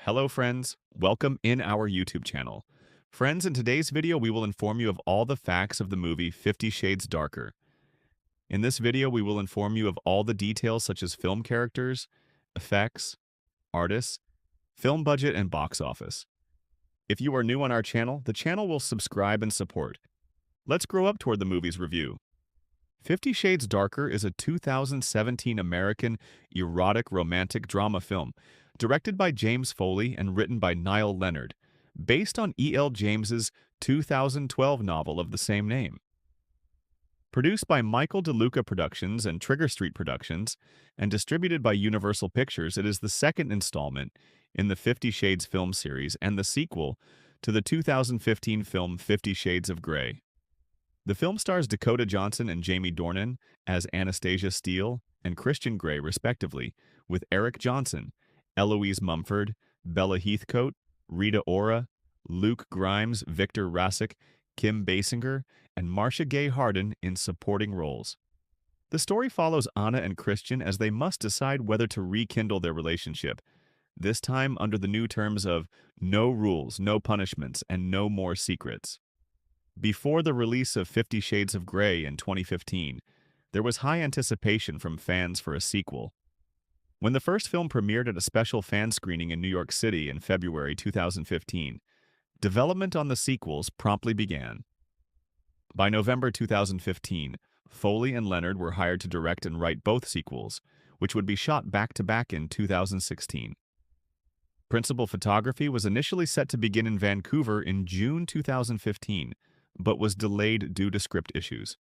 Hello friends, welcome in our YouTube channel. Friends, in today's video we will inform you of all the facts of the movie 50 Shades Darker. In this video we will inform you of all the details such as film characters, effects, artists, film budget, and box office. If you are new on our channel, the channel will subscribe and support. Let's grow up toward the movie's review. 50 Shades Darker is a 2017 American erotic romantic drama film directed by James Foley and written by Niall Leonard, based on E.L. James's 2012 novel of the same name. Produced by Michael DeLuca Productions and Trigger Street Productions, and distributed by Universal Pictures, it is the second installment in the 50 Shades film series and the sequel to the 2015 film 50 Shades of Grey. The film stars Dakota Johnson and Jamie Dornan as Anastasia Steele and Christian Grey, respectively, with Eric Johnson, Eloise Mumford, Bella Heathcote, Rita Ora, Luke Grimes, Victor Rasek, Kim Basinger, and Marcia Gay Harden in supporting roles. The story follows Anna and Christian as they must decide whether to rekindle their relationship, this time under the new terms of no rules, no punishments, and no more secrets. Before the release of 50 Shades of Grey in 2015, there was high anticipation from fans for a sequel. When the first film premiered at a special fan screening in New York City in February 2015, development on the sequels promptly began. By November 2015, Foley and Leonard were hired to direct and write both sequels, which would be shot back-to-back in 2016. Principal photography was initially set to begin in Vancouver in June 2015, but was delayed due to script issues.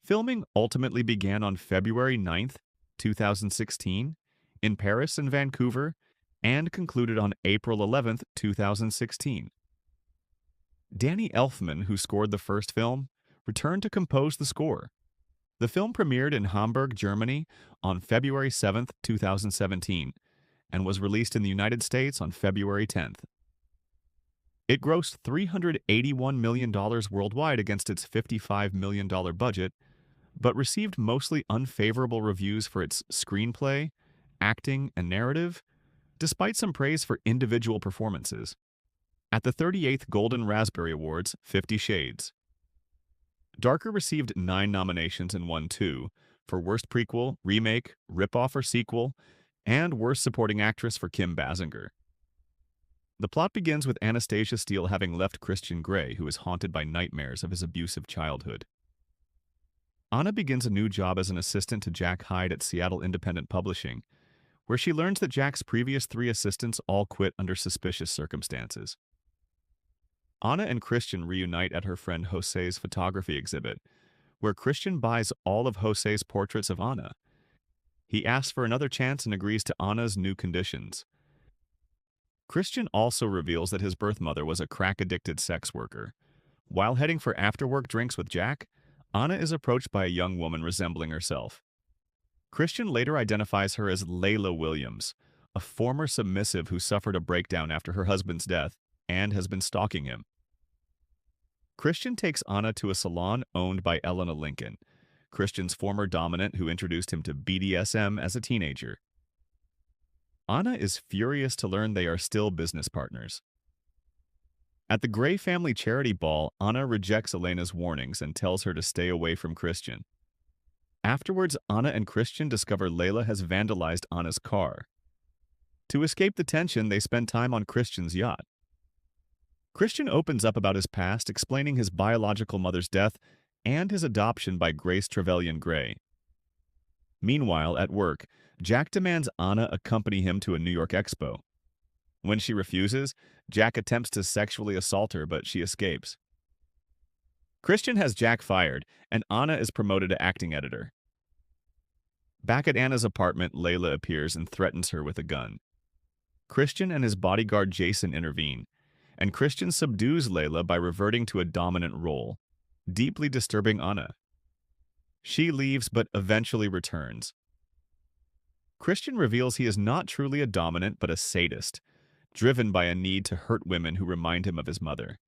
Filming ultimately began on February 9th, 2016, in Paris and Vancouver, and concluded on April 11th, 2016. Danny Elfman, who scored the first film, returned to compose the score. The film premiered in Hamburg, Germany on February 7th, 2017, and was released in the United States on February 10th. It grossed $381 million worldwide against its $55 million budget, but received mostly unfavorable reviews for its screenplay, acting, and narrative, despite some praise for individual performances. At the 38th Golden Raspberry Awards, 50 Shades Darker received 9 nominations and won 2 for Worst Prequel, Remake, Ripoff or Sequel, and Worst Supporting Actress for Kim Basinger. The plot begins with Anastasia Steele having left Christian Grey, who is haunted by nightmares of his abusive childhood. Anna begins a new job as an assistant to Jack Hyde at Seattle Independent Publishing, where she learns that Jack's previous 3 assistants all quit under suspicious circumstances. Anna and Christian reunite at her friend Jose's photography exhibit, where Christian buys all of Jose's portraits of Anna. He asks for another chance and agrees to Anna's new conditions. Christian also reveals that his birth mother was a crack-addicted sex worker. While heading for after-work drinks with Jack, Anna is approached by a young woman resembling herself. Christian later identifies her as Layla Williams, a former submissive who suffered a breakdown after her husband's death and has been stalking him. Christian takes Anna to a salon owned by Elena Lincoln, Christian's former dominant who introduced him to BDSM as a teenager. Anna is furious to learn they are still business partners. At the Grey family charity ball, Anna rejects Elena's warnings and tells her to stay away from Christian. Afterwards, Anna and Christian discover Layla has vandalized Anna's car. To escape the tension, they spend time on Christian's yacht. Christian opens up about his past, explaining his biological mother's death and his adoption by Grace Trevelyan Grey. Meanwhile, at work, Jack demands Anna accompany him to a New York expo. When she refuses, Jack attempts to sexually assault her, but she escapes. Christian has Jack fired, and Anna is promoted to acting editor. Back at Anna's apartment, Layla appears and threatens her with a gun. Christian and his bodyguard Jason intervene, and Christian subdues Layla by reverting to a dominant role, deeply disturbing Anna. She leaves but eventually returns. Christian reveals he is not truly a dominant but a sadist, driven by a need to hurt women who remind him of his mother.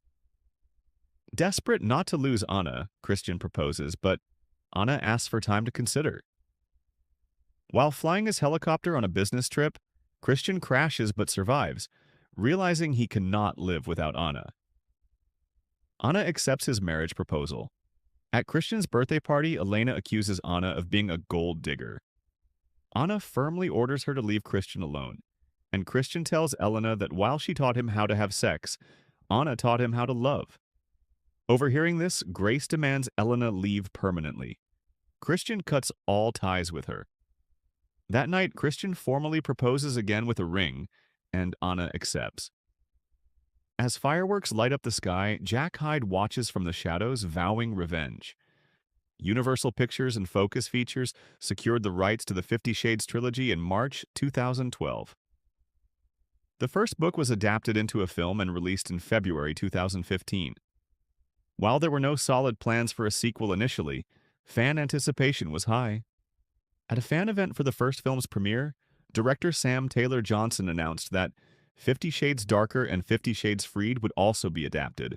Desperate not to lose Anna, Christian proposes, but Anna asks for time to consider. While flying his helicopter on a business trip, Christian crashes but survives, realizing he cannot live without Anna. Anna accepts his marriage proposal. At Christian's birthday party, Elena accuses Anna of being a gold digger. Anna firmly orders her to leave Christian alone, and Christian tells Elena that while she taught him how to have sex, Anna taught him how to love. Overhearing this, Grace demands Elena leave permanently. Christian cuts all ties with her. That night, Christian formally proposes again with a ring, and Anna accepts. As fireworks light up the sky, Jack Hyde watches from the shadows, vowing revenge. Universal Pictures and Focus Features secured the rights to the 50 Shades trilogy in March 2012. The first book was adapted into a film and released in February 2015. While there were no solid plans for a sequel initially, fan anticipation was high. At a fan event for the first film's premiere, director Sam Taylor Johnson announced that 50 Shades Darker and 50 Shades Freed would also be adapted.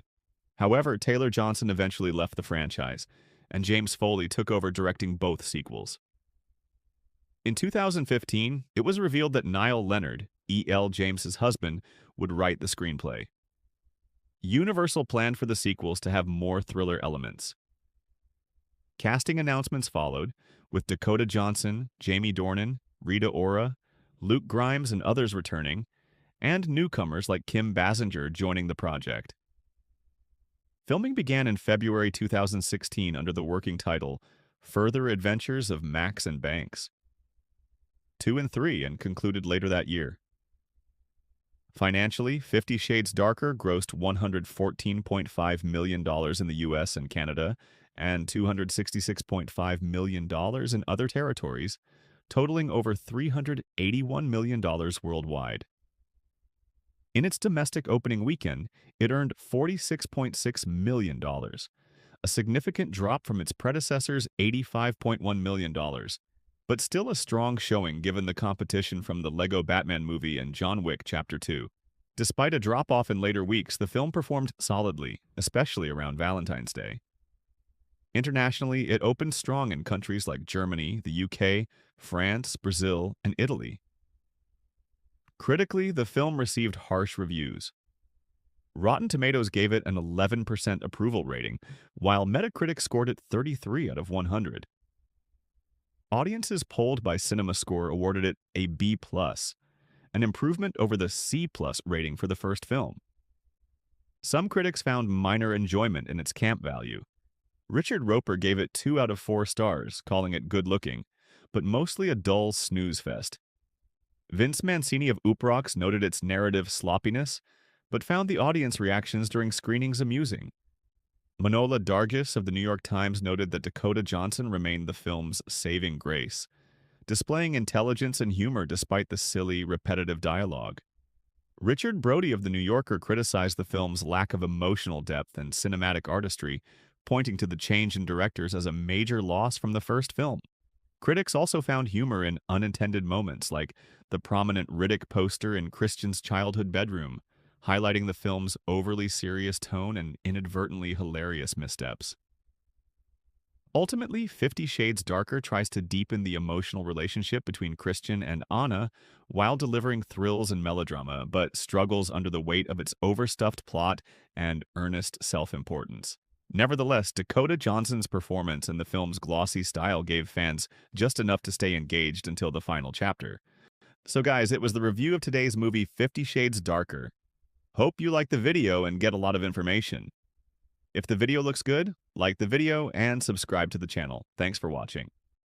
However, Taylor Johnson eventually left the franchise, and James Foley took over directing both sequels. In 2015, it was revealed that Niall Leonard, E.L. James's husband, would write the screenplay. Universal planned for the sequels to have more thriller elements. Casting announcements followed, with Dakota Johnson, Jamie Dornan, Rita Ora, Luke Grimes, and others returning, and newcomers like Kim Basinger joining the project. Filming began in February 2016 under the working title Further Adventures of Max and Banks 2 and 3 and concluded later that year. Financially, 50 Shades Darker grossed $114.5 million in the US and Canada and $266.5 million in other territories, totaling over $381 million worldwide. In its domestic opening weekend, it earned $46.6 million, a significant drop from its predecessor's $85.1 million, but still a strong showing given the competition from the Lego Batman movie and John Wick Chapter 2. Despite a drop-off in later weeks, the film performed solidly, especially around Valentine's Day. Internationally, it opened strong in countries like Germany, the UK, France, Brazil, and Italy. Critically, the film received harsh reviews. Rotten Tomatoes gave it an 11% approval rating, while Metacritic scored it 33 out of 100. Audiences polled by CinemaScore awarded it a B+, an improvement over the C+ rating for the first film. Some critics found minor enjoyment in its camp value. Richard Roper gave it 2 out of 4 stars, calling it good-looking, but mostly a dull snooze fest. Vince Mancini of Uproxx noted its narrative sloppiness, but found the audience reactions during screenings amusing. Manohla Dargis of the New York Times noted that Dakota Johnson remained the film's saving grace, displaying intelligence and humor despite the silly, repetitive dialogue. Richard Brody of The New Yorker criticized the film's lack of emotional depth and cinematic artistry, pointing to the change in directors as a major loss from the first film. Critics also found humor in unintended moments, like the prominent Riddick poster in Christian's childhood bedroom, highlighting the film's overly serious tone and inadvertently hilarious missteps. Ultimately, 50 Shades Darker tries to deepen the emotional relationship between Christian and Anna while delivering thrills and melodrama, but struggles under the weight of its overstuffed plot and earnest self-importance. Nevertheless, Dakota Johnson's performance and the film's glossy style gave fans just enough to stay engaged until the final chapter. So guys, it was the review of today's movie 50 Shades Darker. Hope you like the video and get a lot of information. If the video looks good, like the video and subscribe to the channel. Thanks for watching.